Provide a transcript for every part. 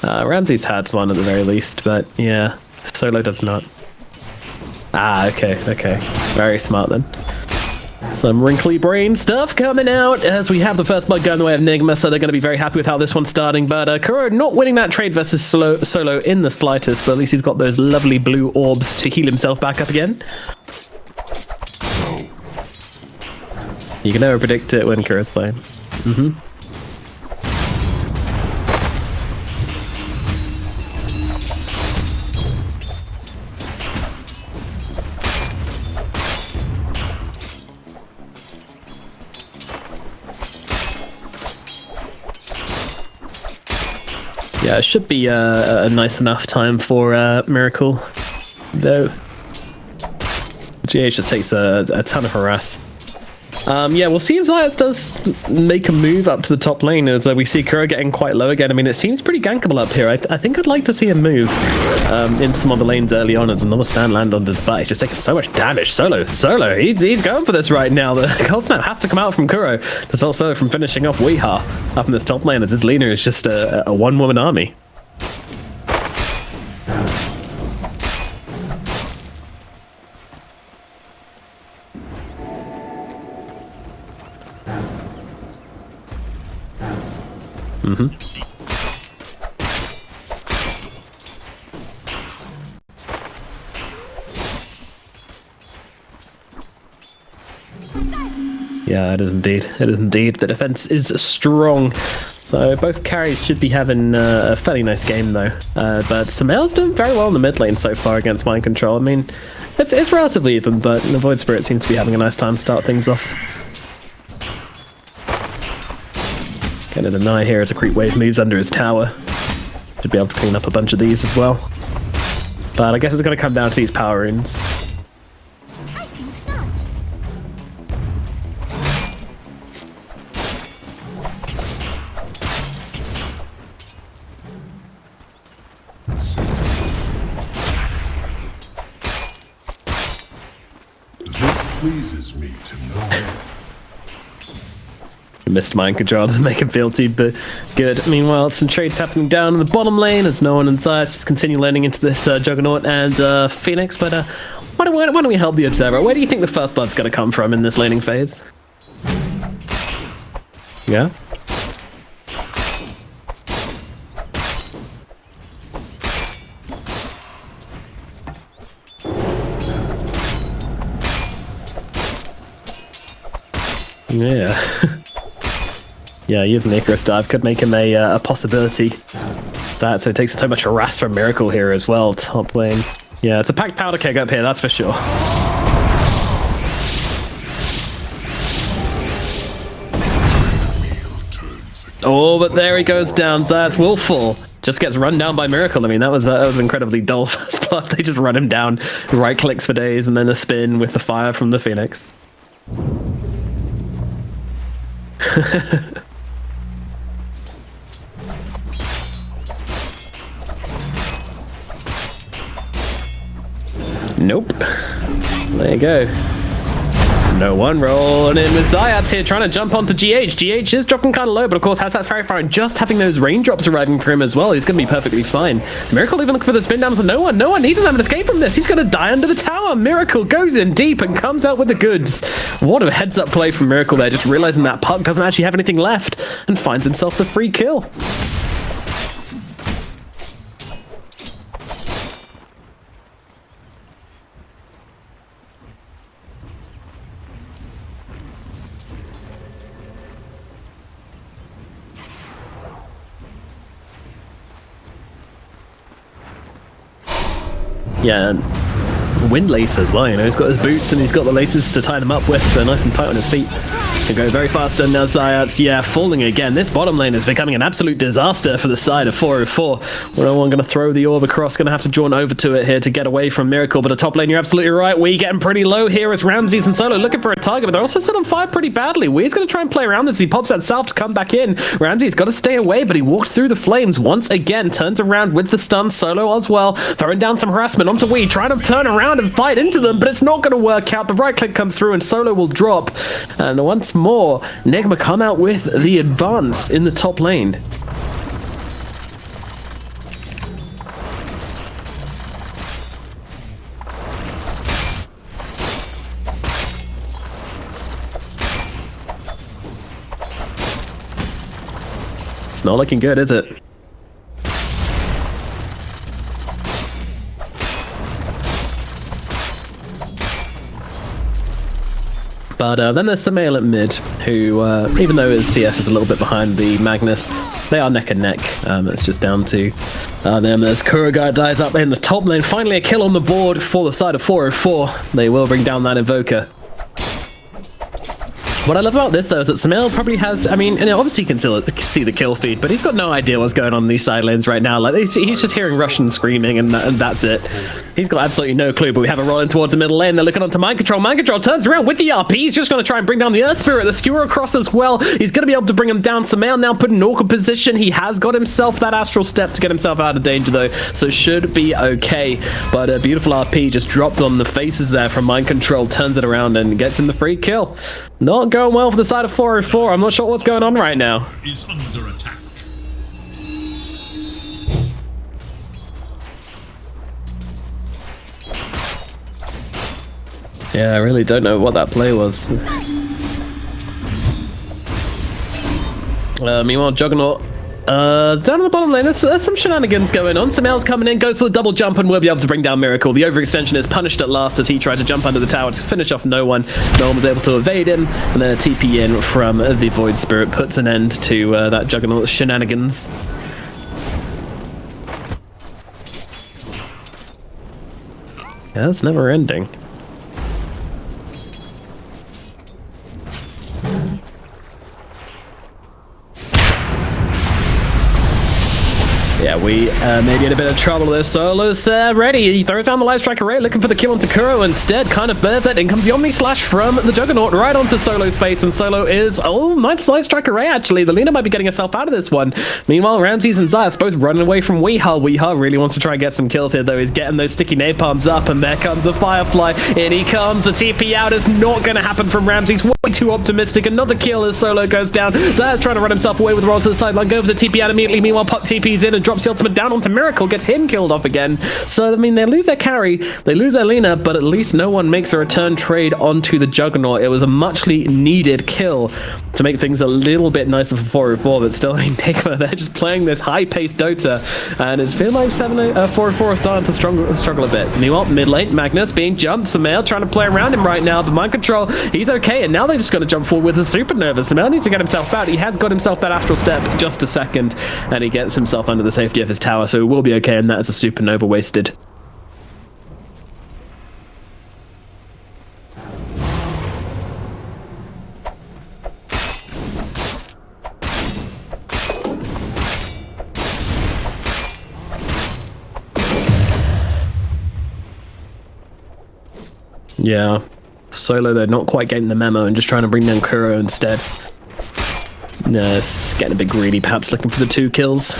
Ramsey's had one at the very least, but yeah, Solo does not. Ah, okay. Very smart then. Some wrinkly brain stuff coming out as we have the first blood go in the way of Nigma, so they're going to be very happy with how this one's starting. But Kuro not winning that trade versus Solo in the slightest, but at least he's got those lovely blue orbs to heal himself back up again. You can never predict it when Kuro's playing. Yeah, it should be a nice enough time for Miracle, though. GH just takes a ton of harass. Yeah, we'll see if Zayas does make a move up to the top lane as we see Kuro getting quite low again. I mean, it seems pretty gankable up here. I think I'd like to see him move into some other lanes early on as another stand land on his butt. He's just taking so much damage. Solo, he's going for this right now. The cold snap has to come out from Kuro to stop Solo from finishing off Weeha up in this top lane as his leaner is just a one-woman army. Yeah, it is indeed. It is indeed. The defense is strong. So both carries should be having a fairly nice game though. But Sumail's doing very well in the mid lane so far against Mind Control. I mean, it's relatively even, but the Void Spirit seems to be having a nice time to start things off. Gonna deny here as a creep wave moves under his tower. Should be able to clean up a bunch of these as well. But I guess it's gonna come down to these power runes. Pleases me to know. Missed Mind Control doesn't make him feel too good. Meanwhile, some trades happening down in the bottom lane as no one in sight just continue landing into this Juggernaut and Phoenix. But why don't we help the Observer? Where do you think the first blood's going to come from in this laning phase? Yeah? Yeah. Yeah, using the Icarus dive could make him a possibility. So it takes so much harass from Miracle here as well, top lane. Yeah, it's a packed powder keg up here, that's for sure. Oh, but there he goes down. Zayas will fall. Just gets run down by Miracle. I mean, that was incredibly dull first blood. They just run him down, right clicks for days, and then a spin with the fire from the Phoenix. Nope. There you go. No one rolling in with Zayas here trying to jump onto GH. GH is dropping kind of low, but of course has that Fairy Fire and just having those raindrops arriving for him as well. He's going to be perfectly fine. Miracle even looking for the spin down to no one. He doesn't have an escape from this. He's going to die under the tower. Miracle goes in deep and comes out with the goods. What a heads up play from Miracle there, just realizing that Puck doesn't actually have anything left and finds himself the free kill. Yeah, and wind lace as well, you know, he's got his boots and he's got the laces to tie them up with, so nice and tight on his feet. Can go very fast, and now Zayas, yeah, falling again. This bottom lane is becoming an absolute disaster for the side of 404. No one going to throw the orb across, going to have to jaunt over to it here to get away from Miracle, but the top lane, you're absolutely right. We getting pretty low here as Ramses and Solo looking for a target, but they're also set on fire pretty badly. We's going to try and play around this. He pops that self to come back in. Ramses got to stay away, but he walks through the flames once again, turns around with the stun. Solo as well, throwing down some harassment onto Wee, trying to turn around and fight into them, but it's not going to work out. The right click comes through and Solo will drop, and once more Nigma come out with the advance in the top lane. It's not looking good, is it? But then there's Samael at mid, who, even though his CS is a little bit behind the Magnus, they are neck and neck. It's just down to them as Kurogai dies up in the top lane. Finally a kill on the board for the side of 404. They will bring down that Invoker. What I love about this, though, is that Samael probably has, I mean, and obviously he can still see the kill feed, but he's got no idea what's going on in these side lanes right now. Like, he's just hearing Russian screaming, and that's it. He's got absolutely no clue, but we have a roll in towards the middle lane. They're looking onto Mind Control. Mind Control turns around with the RP. He's just going to try and bring down the Earth Spirit. The Skewer across as well. He's going to be able to bring him down. Samael now put in an awkward position. He has got himself that Astral Step to get himself out of danger, though, so should be okay. But a beautiful RP just dropped on the faces there from Mind Control, turns it around and gets him the free kill. Not going well for the side of 404. I'm not sure what's going on right now. Is under attack. Yeah, I really don't know what that play was. Meanwhile, Juggernaut down in the bottom lane, there's some shenanigans going on. Samael's coming in, goes for the double jump, and will be able to bring down Miracle. The overextension is punished at last as he tried to jump under the tower to finish off no one. No one was able to evade him, and then a TP in from the Void Spirit puts an end to that Juggernaut shenanigans. Yeah, that's never ending. Yeah, we may be in a bit of trouble there. Solo's ready. He throws down the Light Strike Array, looking for the kill on Takuro. Instead, kind of birds it. In comes the Omni Slash from the Juggernaut right onto Solo's face, and Solo is, oh, nice Light Strike Array, actually. The Lina might be getting herself out of this one. Meanwhile, Ramses and Zayas both running away from Weeha. Weeha really wants to try and get some kills here, though. He's getting those sticky napalms up, and there comes a Firefly. In he comes. The TP out is not going to happen from Ramses. Way too optimistic. Another kill as Solo goes down. Zayas trying to run himself away with the roll to the sideline. Go for the TP out immediately. Meanwhile, Puck TP's in and drops the ultimate down onto Miracle, gets him killed off again. So, I mean, they lose their carry, they lose their Lina, but at least no one makes a return trade onto the Juggernaut. It was a muchly needed kill to make things a little bit nicer for 404, but still, I mean, Nigma, they're just playing this high-paced Dota, and it's feeling like 404 is starting to struggle a bit. Meanwhile, mid lane, Magnus being jumped, Samael trying to play around him right now, but Mind Control, he's okay, and now they're just going to jump forward with a Supernova. Samael needs to get himself out. He has got himself that Astral Step, just a second, and he gets himself under the safety of his tower, so it will be okay, and that is a Supernova wasted. Yeah, Solo, they're not quite getting the memo and just trying to bring down Kuro instead. Yes, getting a bit greedy, perhaps looking for the 2 kills.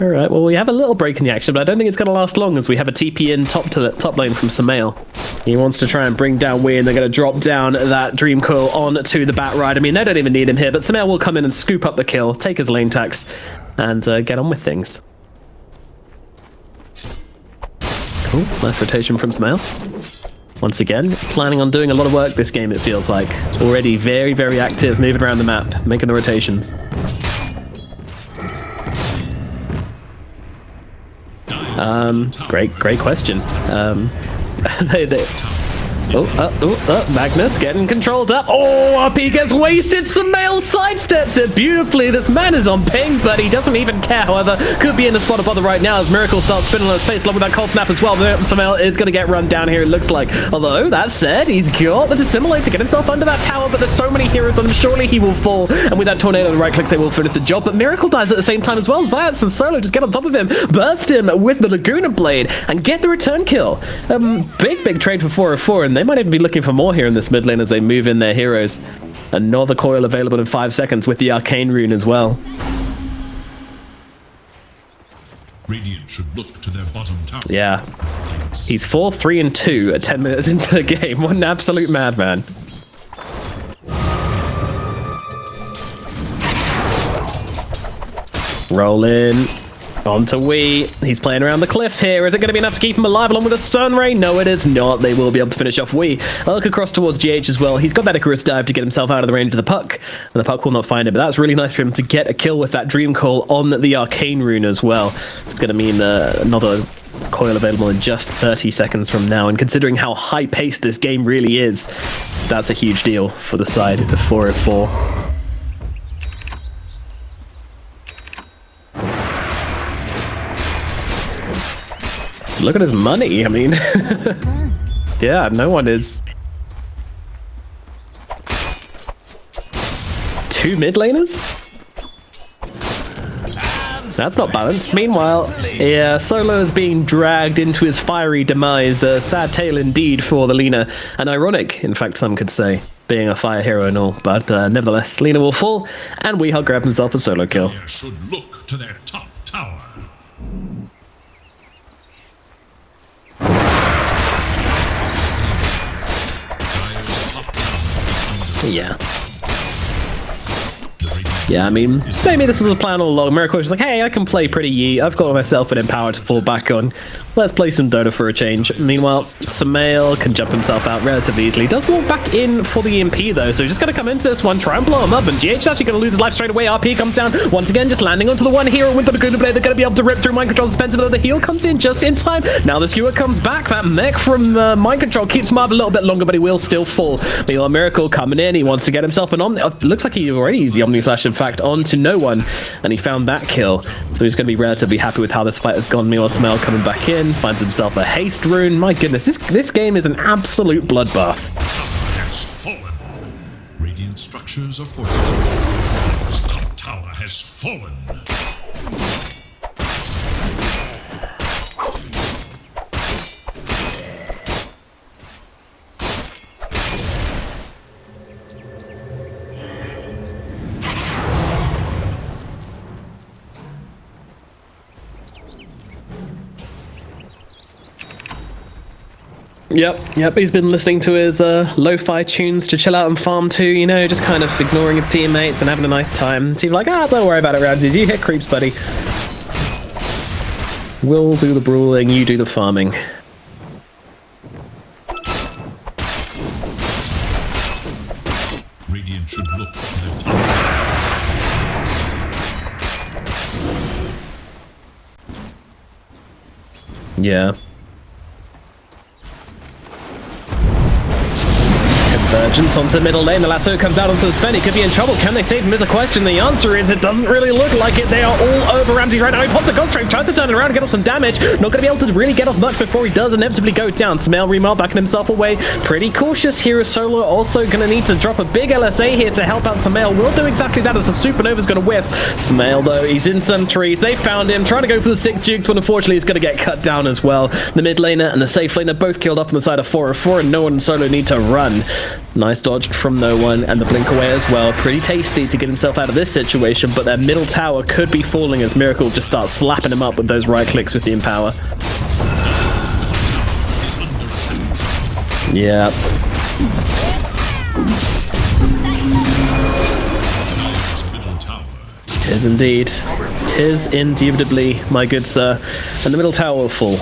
Alright, well, we have a little break in the action, but I don't think it's going to last long as we have a TP in top lane from Samael. He wants to try and bring down Wii, and they're going to drop down that Dream Coil onto the Bat Ride. I mean, they don't even need him here, but Samael will come in and scoop up the kill, take his lane tax, and get on with things. Cool, nice rotation from Samael. Once again, planning on doing a lot of work this game, it feels like. Already very, very active, moving around the map, making the rotations. Great question. Magnus getting controlled up. Oh, RP gets wasted. Samael sidesteps it beautifully. This man is on ping, but he doesn't even care. However, could be in the spot of bother right now as Miracle starts spinning on his face along with that cold snap as well. Samael is going to get run down here, it looks like. Although, that said, he's got the Dissimulate to get himself under that tower, but there's so many heroes on him, surely he will fall. And with that Tornado, the right clicks, they will finish the job. But Miracle dies at the same time as well. Zayas and Solo just get on top of him, burst him with the Laguna Blade, and get the return kill. Big trade for 404, and they might even be looking for more here in this mid lane as they move in their heroes. Another coil available in 5 seconds with the Arcane Rune as well. Radiant should look to their bottom tower. Yeah. He's 4-3-2 at 10 minutes into the game. What an absolute madman. Roll in. On to Wee. He's playing around the cliff here. Is it going to be enough to keep him alive along with a stun ray? No, it is not. They will be able to finish off Wee. I look across towards GH as well. He's got that Icarus dive to get himself out of the range of the puck, and the puck will not find him. But that's really nice for him to get a kill with that Dream Coil on the Arcane Rune as well. It's going to mean another coil available in just 30 seconds from now. And considering how high-paced this game really is, that's a huge deal for the side of 404. Look at his money. I mean, yeah, no one is. 2 mid laners? That's not balanced. Meanwhile, yeah, Solo is being dragged into his fiery demise. A sad tale indeed for the Lina, and ironic, in fact, some could say, being a fire hero and all. But nevertheless, Lina will fall, and Weehawk grab himself a solo kill. They should look to their top tower. Yeah. Yeah, I mean, maybe this was a plan all along. Miracle was like, hey, I can play pretty Yi. I've got myself an Empower to fall back on. Let's play some Dota for a change. Meanwhile, Samael can jump himself out relatively easily. Does walk back in for the EMP, though, so he's just going to come into this one, try and blow him up, and GH is actually going to lose his life straight away. RP comes down, once again, just landing onto the one hero with the Laguna Blade. They're going to be able to rip through Mind Control's defensive, but the heal comes in just in time. Now the skewer comes back. That mech from Mind Control keeps him up a little bit longer, but he will still fall. Meanwhile, Miracle coming in. He wants to get himself an Omni. Looks like he already used the Omni Slash, in fact, onto no one, and he found that kill. So he's going to be relatively happy with how this fight has gone. Meanwhile, Samael coming back in, finds himself a haste rune. My goodness, this game is an absolute bloodbath. Has fallen. Radiant structures are fortified. His top tower has fallen. Yep, he's been listening to his lo-fi tunes to chill out and farm too, you know, just kind of ignoring his teammates and having a nice time. So he's like, don't worry about it, Ramses, you hit creeps, buddy. We'll do the brawling, you do the farming. Radiant should look to their top. Yeah. Convergence onto the middle lane. The lasso comes out onto the Sven. He could be in trouble. Can they save him is a question. The answer is it doesn't really look like it. They are all over Ramses right now. He pops a Ghost Strike, tries to turn it around and get off some damage. Not going to be able to really get off much before he does inevitably go down. Samael Remal backing himself away. Pretty cautious here. Solo also going to need to drop a big LSA here to help out Samael. Will do exactly that as the Supernova's going to whiff. Samael, though, he's in some trees. They found him, trying to go for the 6 jukes, but unfortunately he's going to get cut down as well. The mid laner and the safe laner both killed off on the side of 404, and no one and Solo need to run. Nice dodge from no one, and the blink away as well. Pretty tasty to get himself out of this situation, but their middle tower could be falling as Miracle just starts slapping him up with those right clicks with the Empower. Yeah. Tis indeed. Tis indubitably, my good sir. And the middle tower will fall.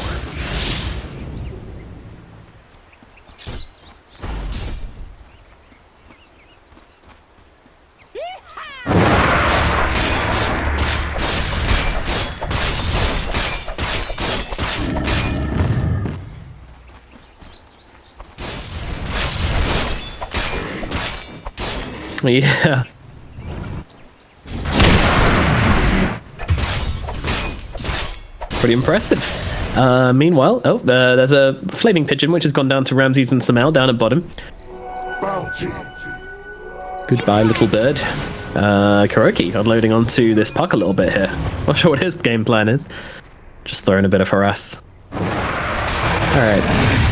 Yeah. Pretty impressive. Meanwhile, there's a flaming pigeon which has gone down to Ramses and Samael down at bottom. Goodbye, little bird. Kuroki unloading onto this puck a little bit here. Not sure what his game plan is. Just throwing a bit of harass. Alright,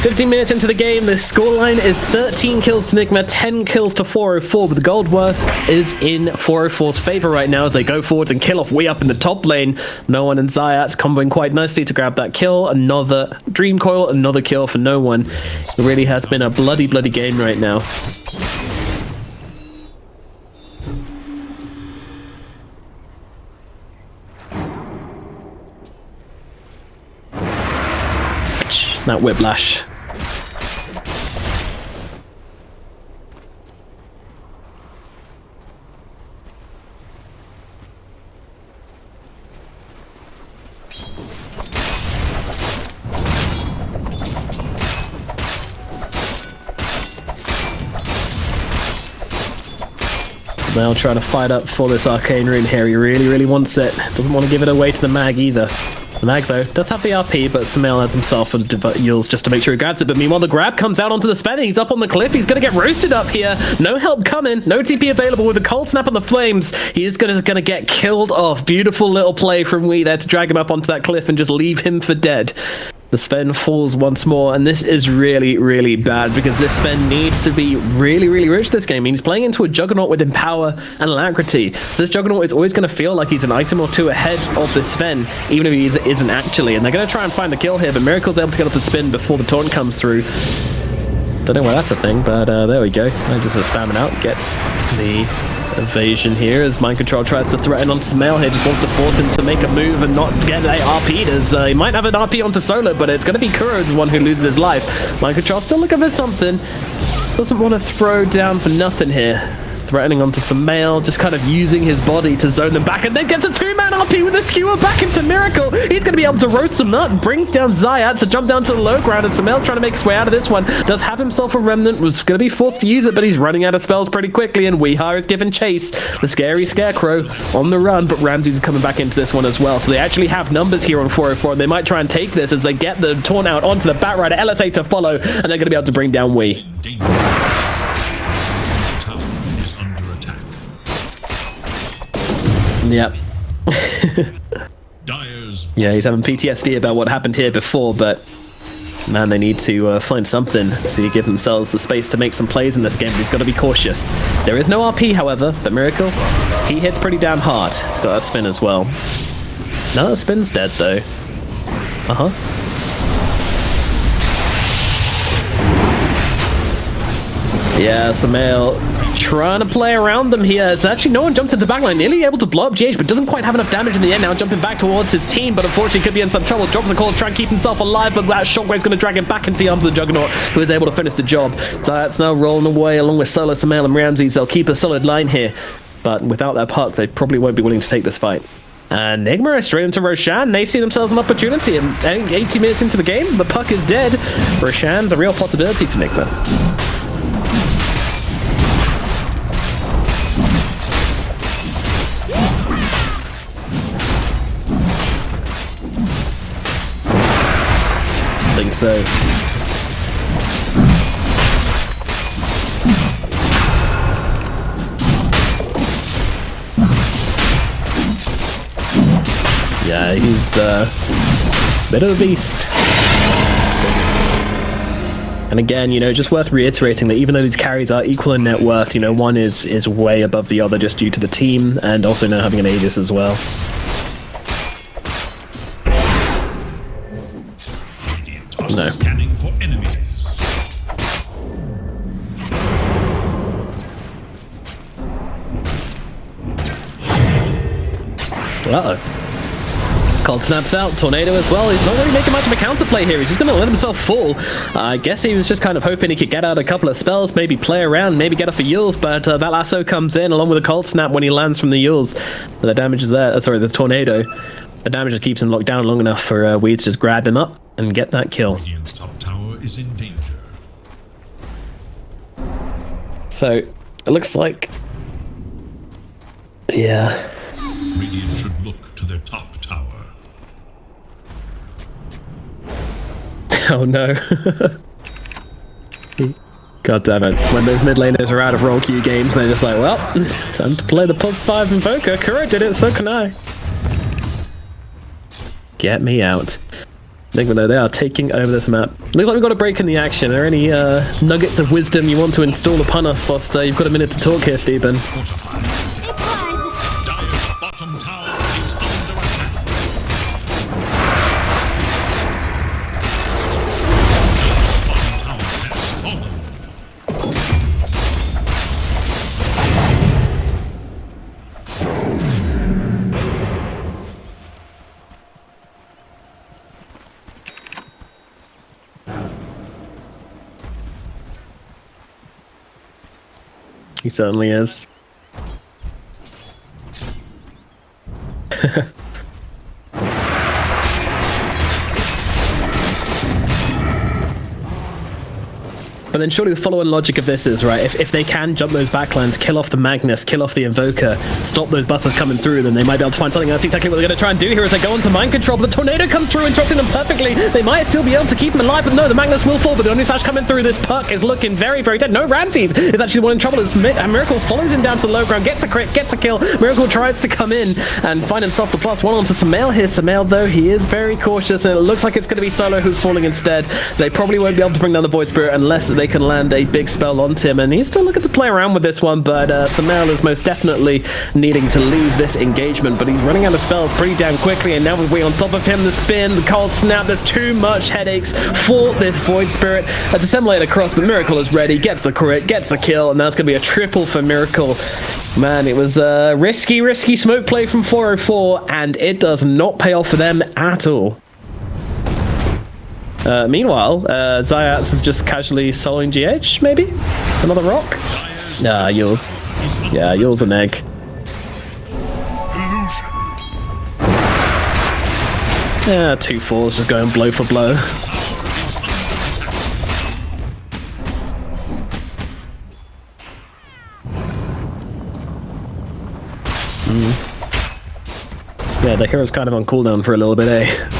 15 minutes into the game, the scoreline is 13 kills to Nigma, 10 kills to 404, but the gold worth is in 404's favor right now as they go forwards and kill off way up in the top lane. No one and Zayat's comboing quite nicely to grab that kill. Another Dream Coil, another kill for no one. It really has been a bloody game right now. that whiplash. Now trying to fight up for this arcane rune here. He really wants it. Doesn't want to give it away to the mag either. The mag, though, does have the RP, but Samael has himself and Yules just to make sure he grabs it. But meanwhile, the grab comes out onto the Sven. He's up on the cliff. He's going to get roasted up here. No help coming. No TP available with a cold snap on the flames. He is going to get killed off. Beautiful little play from Wee there to drag him up onto that cliff and just leave him for dead. The Sven falls once more, and this is really bad because this Sven needs to be really rich this game. I mean, he's playing into a Juggernaut with Empower and Alacrity. So this Juggernaut is always going to feel like he's an item or two ahead of this Sven, even if he isn't actually. And they're going to try and find the kill here, but Miracle's able to get up the spin before the taunt comes through. Don't know why that's a thing, but there we go. Just spamming out, gets the evasion here as Mind Control tries to threaten onto Samael here, just wants to force him to make a move and not get a RP'd, as he might have an RP onto Solo, but it's going to be Kuro's the one who loses his life. Mind Control still looking for something, doesn't want to throw down for nothing here. Threatening onto Samael, just kind of using his body to zone them back, and then gets a two-man RP with a skewer back into Miracle. He's going to be able to roast them up, brings down Zayat to jump down to the low ground, and Samael trying to make his way out of this one. Does have himself a remnant, was going to be forced to use it, but he's running out of spells pretty quickly, and Weeha is given chase. The scary Scarecrow on the run, but Ramsey's coming back into this one as well, so they actually have numbers here on 404, and they might try and take this as they get the taunt out onto the Batrider, LSA to follow, and they're going to be able to bring down Wee. Yep. Yeah, he's having PTSD about what happened here before, but man, they need to find something to give themselves the space to make some plays in this game. He's got to be cautious. There is no RP, however, but Miracle, he hits pretty damn hard. He's got that spin as well. No, that spin's dead, though. Yeah, Samael trying to play around them here. It's actually no one jumps into the backline, nearly able to blow up GH, but doesn't quite have enough damage in the end now, jumping back towards his team, but unfortunately could be in some trouble. Drops a call to try and keep himself alive, but that shockwave's going to drag him back into the arms of the Juggernaut, who is able to finish the job. So that's now rolling away along with Solo, Samael, and Ramses. They'll keep a solid line here, but without that puck, they probably won't be willing to take this fight. And Nigma is straight into Roshan. They see themselves an opportunity, and 80 minutes into the game, the puck is dead. Roshan's a real possibility for Nigma. So yeah, he's a bit of a beast. And again, you know, just worth reiterating that even though these carries are equal in net worth, you know, one is way above the other just due to the team and also now having an Aegis as well. No. Scanning for enemies. Uh-oh. Cold snaps out, Tornado as well. He's not really making much of a counterplay here. He's just going to let himself fall. I guess he was just kind of hoping he could get out a couple of spells, maybe play around, maybe get off a Yules, but that lasso comes in along with a cold snap when he lands from the Yules. The damage is there. Sorry, the Tornado. The damage just keeps him locked down long enough for Weed to just grab him up and get that kill. Radiant's top tower is in danger. So it looks like, yeah. Radiant should look to their top tower. Oh no. God damn it. When those mid laners are out of role queue games, they're just like, well, time to play the Pub 5 Invoker. Kuro did it, so can I. Get me out. Nigma, though, they are taking over this map. Looks like we've got a break in the action. Are there any nuggets of wisdom you want to install upon us, Foster? You've got a minute to talk here, Theben. Dire's bottom tower is under attack. Bottom tower has fallen. He certainly is. But then surely the follow-on logic of this is, right, if they can jump those backlands, kill off the Magnus, kill off the Invoker, stop those buffers coming through, then they might be able to find something. That's exactly what they're going to try and do here as they go into mind control. But the Tornado comes through, interrupting them perfectly. They might still be able to keep them alive, but no, the Magnus will fall. But the only slash coming through, this Puck is looking very, very dead. No, Ramses is actually the one in trouble as Miracle follows him down to the low ground, gets a crit, gets a kill. Miracle tries to come in and find himself the +1 onto Samael here. Samael, though, he is very cautious, and it looks like it's going to be Solo who's falling instead. They probably won't be able to bring down the Void Spirit unless they can land a big spell onto him, and he's still looking to play around with this one, but Samael is most definitely needing to leave this engagement, but he's running out of spells pretty damn quickly, and now with we on top of him, the spin, the cold snap, there's too much headaches for this Void Spirit. A Disseminator cross, but Miracle is ready, gets the crit, gets the kill, and that's going to be a triple for Miracle. Man, it was a risky smoke play from 404, and it does not pay off for them at all. Meanwhile, Zayats is just casually soloing GH, maybe? Another rock? Nah, yours. Yeah, yours an egg. Yeah, 2 4s just going blow for blow. Yeah, the hero's kind of on cooldown for a little bit, eh?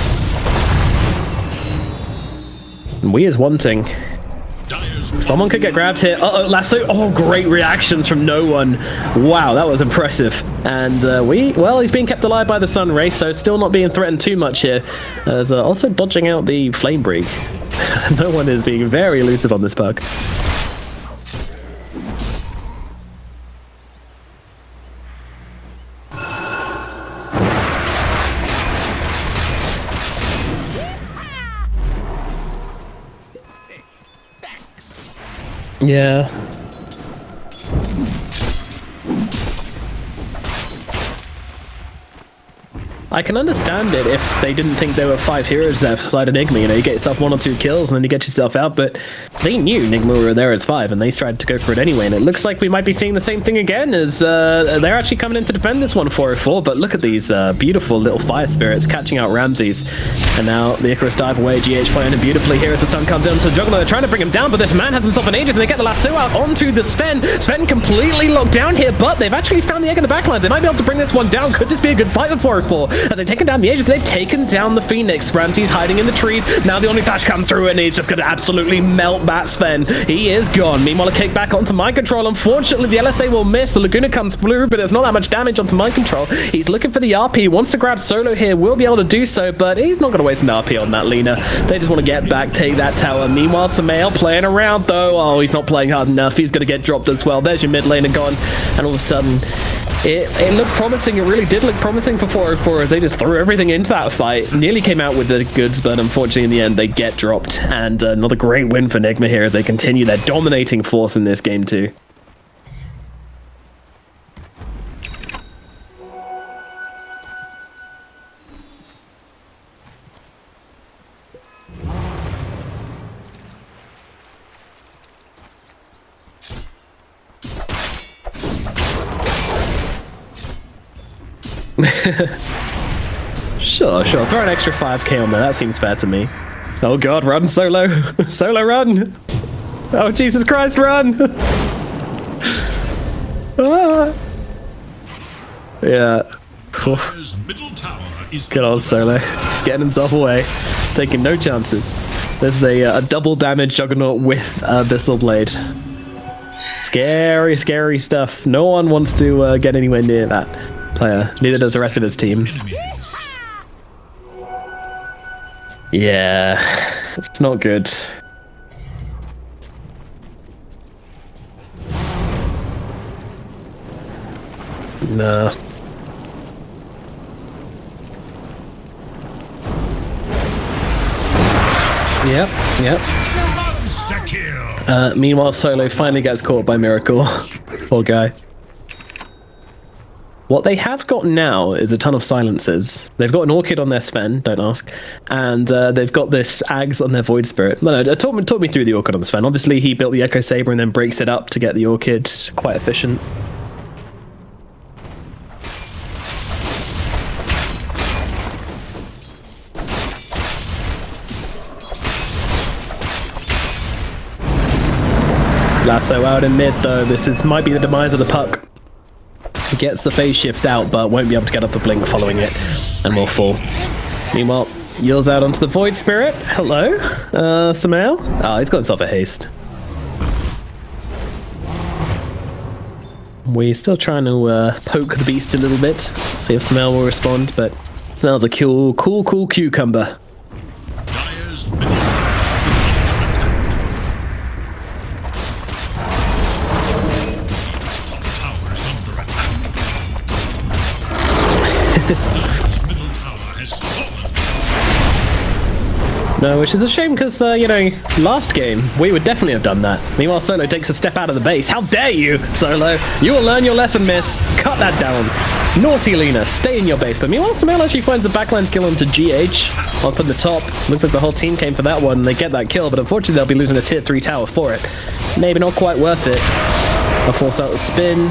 And we is wanting. Someone could get grabbed here. Uh-oh, lasso. Oh, great reactions from no one. Wow, that was impressive. And well, he's being kept alive by the sun ray, so still not being threatened too much here. As also dodging out the flame break. No one is being very elusive on this bug. Yeah. I can understand it if they didn't think there were 5 heroes there beside Nigma. You know, you get yourself 1 or 2 kills and then you get yourself out, but they knew Nigma were there as 5 and they tried to go for it anyway, and it looks like we might be seeing the same thing again as they're actually coming in to defend this one 404, but look at these beautiful little fire spirits catching out Ramses. And now the Icarus dive away, GH playing it beautifully here as the stun comes in to Juggernaut. They're trying to bring him down, but this man has himself an Aegis and they get the lasso out onto the Sven. Sven completely locked down here, but they've actually found the egg in the backlines. They might be able to bring this one down. Could this be a good fight for 404? As they've taken down the Aegis, they've taken down the Phoenix. Ramses hiding in the trees. Now the Omnislash comes through and he's just going to absolutely melt that Sven. He is gone. Meanwhile, a kick back onto mind control. Unfortunately, the LSA will miss. The Laguna comes through, but there's not that much damage onto mind control. He's looking for the RP. Wants to grab Solo here. Will be able to do so, but he's not going to waste an RP on that Lina. They just want to get back, take that tower. Meanwhile, Samael playing around though. Oh, he's not playing hard enough. He's going to get dropped as well. There's your mid laner gone. And all of a sudden, it looked promising. It really did look promising for 404 as they just threw everything into that fight. Nearly came out with the goods, but unfortunately in the end they get dropped. And another great win for Nigma here as they continue their dominating force in this game too. Sure. Throw an extra 5k on there. That seems fair to me. Oh god, run, Solo. Solo, run. Oh, Jesus Christ, run. Ah. Yeah. Good old Solo. Just getting himself away. Taking no chances. There's a double damage Juggernaut with Abyssal Blade. Scary stuff. No one wants to get anywhere near that player. Neither does the rest of his team. Yeah, it's not good. No. Yep. Meanwhile, Solo finally gets caught by Miracle. Poor guy. What they have got now is a ton of silences. They've got an Orchid on their Sven, don't ask, and they've got this Ags on their Void Spirit. No, talk me through the Orchid on the Sven. Obviously, he built the Echo Saber and then breaks it up to get the Orchid. Quite efficient. Lasso out in mid, though. Might be the demise of the puck. He gets the phase shift out, but won't be able to get up the blink following it, and will fall. Meanwhile, Yul's out onto the Void Spirit. Hello, Samael. Oh, he's got himself a haste. We're still trying to poke the beast a little bit, see if Samael will respond, but Samael's a cool cucumber. Dire's middle tower is under attack. Dire's middle tower has fallen. No, which is a shame because, you know, last game, we would definitely have done that. Meanwhile, Solo takes a step out of the base. How dare you, Solo? You will learn your lesson, miss. Cut that down. Naughty Lena, stay in your base. But meanwhile, Samael actually finds a backline kill onto GH up in the top. Looks like the whole team came for that one. They get that kill, but unfortunately, they'll be losing a tier 3 tower for it. Maybe not quite worth it. A force out the spin.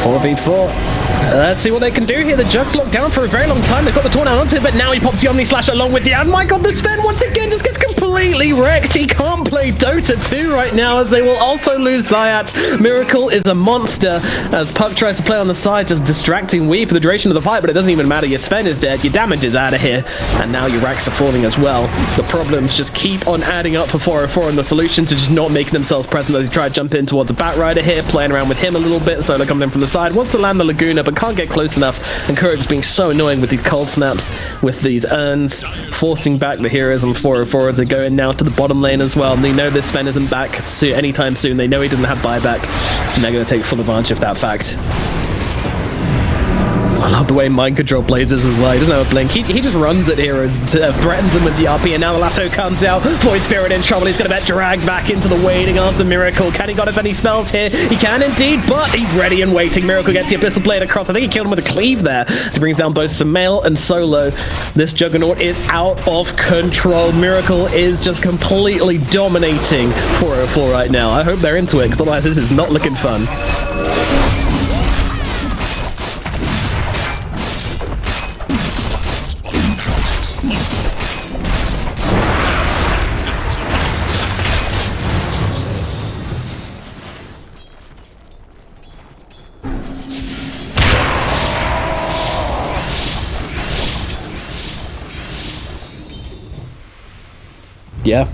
4v4. Let's see what they can do here. The Jug's locked down for a very long time. They've got the Tornado onto it, but now he pops the Omni Slash along with the... Oh my god, the Sven once again just gets completely wrecked. He can't play Dota 2 right now, as they will also lose Zayat. Miracle is a monster, as Puck tries to play on the side, just distracting Wii for the duration of the fight, but it doesn't even matter. Your Sven is dead, your damage is out of here, and now your racks are falling as well. The problems just keep on adding up for 404, and the solutions are just not making themselves present as he tries to jump in towards the Bat Rider here, playing around with him a little bit. Solo coming in from the side, wants to land the Laguna, but can't get close enough, and Courage is being so annoying with these cold snaps, with these urns, forcing back the heroes on 404 as they go in now to the bottom lane as well, and they know this Sven isn't back anytime soon. They know he doesn't have buyback, and they're going to take full advantage of that fact. I love the way Mind Control plays this as well. He doesn't have a blink. He just runs at heroes, threatens them with the RP, and now the lasso comes out. Void Spirit in trouble. He's going to get dragged back into the waiting after Miracle. Can he got any spells here? He can indeed, but he's ready and waiting. Miracle gets the Abyssal Blade across. I think he killed him with a cleave there. He brings down both Samael and Solo. This Juggernaut is out of control. Miracle is just completely dominating 404 right now. I hope they're into it, because otherwise this is not looking fun. Yeah.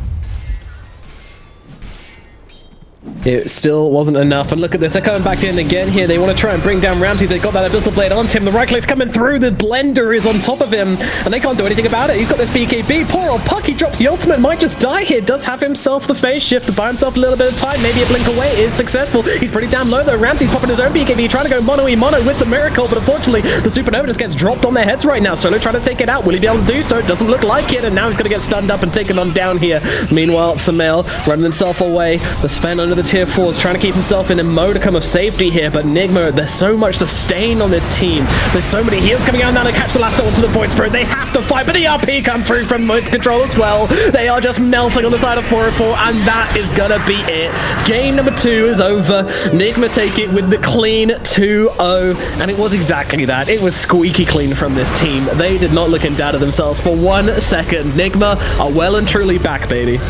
It still wasn't enough, and look at this, they're coming back in again here. They want to try and bring down Ramsey. They've got that Abyssal Blade onto him. The right click's coming through, the Blender is on top of him, and they can't do anything about it. He's got this BKB, poor old Puck, he drops the ultimate, might just die here. Does have himself the phase shift to buy himself a little bit of time, maybe a blink away is successful. He's pretty damn low though. Ramsey's popping his own BKB, trying to go mono-e-mono with the Miracle, but unfortunately the Supernova just gets dropped on their heads right now. Solo trying to take it out, will he be able to do so? It doesn't look like it, and now he's going to get stunned up and taken on down here. Meanwhile, Samael running himself away. The Sven under the tier 4s trying to keep himself in a modicum of safety here, but Nigma, there's so much sustain on this team. There's so many heals coming out now to catch the lasso onto the Void Spirit. They have to fight, but the RP come through from Mind Control as well. They are just melting on the side of 404, and that is gonna be it. Game number 2 is over. Nigma take it with the clean 2-0, and it was exactly that. It was squeaky clean from this team. They did not look in doubt of themselves for 1 second. Nigma are well and truly back, baby.